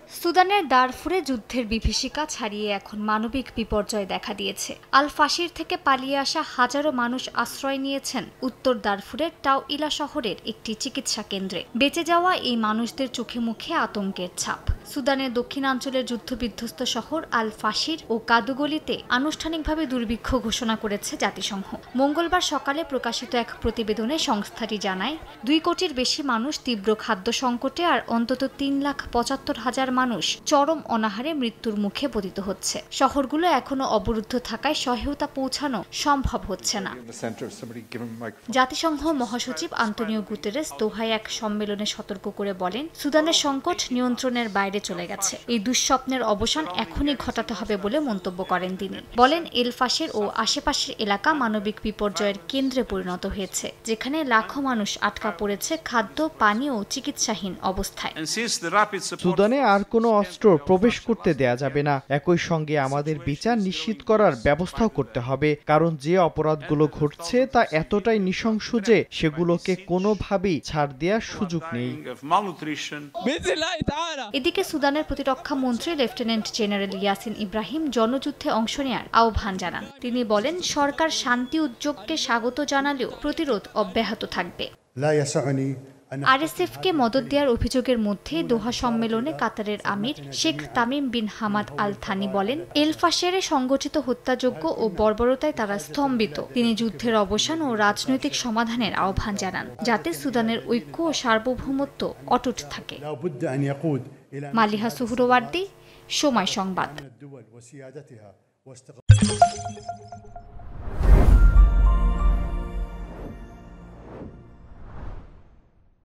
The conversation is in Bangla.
সুদানের দারফুরে যুদ্ধের বিভীষিকা ছাড়িয়ে এখন মানবিক বিপর্যয় দেখা দিয়েছে। আল ফাশির থেকে পালিয়ে আসা হাজারো মানুষ আশ্রয় নিয়েছেন উত্তর দারফুরের টাউইলা শহরের একটি চিকিৎসা কেন্দ্রে। বেঁচে যাওয়া এই মানুষদের চোখে মুখে আতঙ্কের ছাপ। সুদানের দক্ষিণাঞ্চলের যুদ্ধবিধ্বস্ত শহর আল ফাশির ও কাদুগলিতে আনুষ্ঠানিকভাবে দুর্ভিক্ষ ঘোষণা করেছে জাতিসংঘ। মঙ্গলবার সকালে প্রকাশিত এক প্রতিবেদনে সংস্থাটি জানায় 2 কোটির বেশি মানুষ তীব্র খাদ্য সংকটে আর অন্তত 3,75,000 মানুষ চরম অনাহারে মৃত্যুর মুখে পতিত হচ্ছে। শহরগুলো এখনো অবরুদ্ধ থাকায় সহায়তা পৌঁছানো সম্ভব হচ্ছে না। জাতিসংঘ মহাসচিব আন্তোনিও গুতেরেস দোহায় এক সম্মেলনে সতর্ক করে বলেন, সুদানের সংকট নিয়ন্ত্রণের বাইরে চলে গেছে। এই দুঃস্বপ্নের অবসান এখনই ঘটাতে হবে বলে মন্তব্য করেন তিনি। বলেন, এল ফাশির ও আশেপাশের এলাকা মানবিক বিপর্যয়ের কেন্দ্রে পরিণত হয়েছে, যেখানে লাখো মানুষ আটকা পড়েছে খাদ্য, পানি ও চিকিৎসাহীন অবস্থায়। সুদানে আর কোনো অস্ত্র প্রবেশ করতে দেয়া যাবে না। একই সঙ্গে আমাদের বিচার নিশ্চিত করার ব্যবস্থাও করতে হবে, কারণ যে অপরাধগুলো ঘটছে তা এতটাই নৃশংস যে সেগুলোকে কোনোভাবেই ছাড় দেওয়ার সুযোগ নেই। এদিকে সুদানের প্রতিরক্ষা মন্ত্রী লেফটেন্যান্ট জেনারেল ইয়াসিন ইব্রাহিম জনযুদ্ধে অংশ নেয়ার আহ্বান জানান। তিনি বলেন, সরকার শান্তি উদ্যোগকে স্বাগত জানালেও প্রতিরোধ অব্যাহত থাকবে। আরএসএফকে মদদ দেওয়ার অভিযোগের মধ্যে দোহা সম্মেলনে কাতারের আমির Sheikh Tamim bin Hamad Al Thani বলেন, এল ফাশিরে সংগঠিত হত্যাযজ্ঞ ও বর্বরতায় তারা স্তম্ভিত। তিনি যুদ্ধের অবসান ও রাজনৈতিক সমাধানের আহ্বান জানান, যাতে সুদানের ঐক্য ও সার্বভৌমত্ব অটুট থাকে। মালিহা সুহরওয়ার্দী, সময় সংবাদ।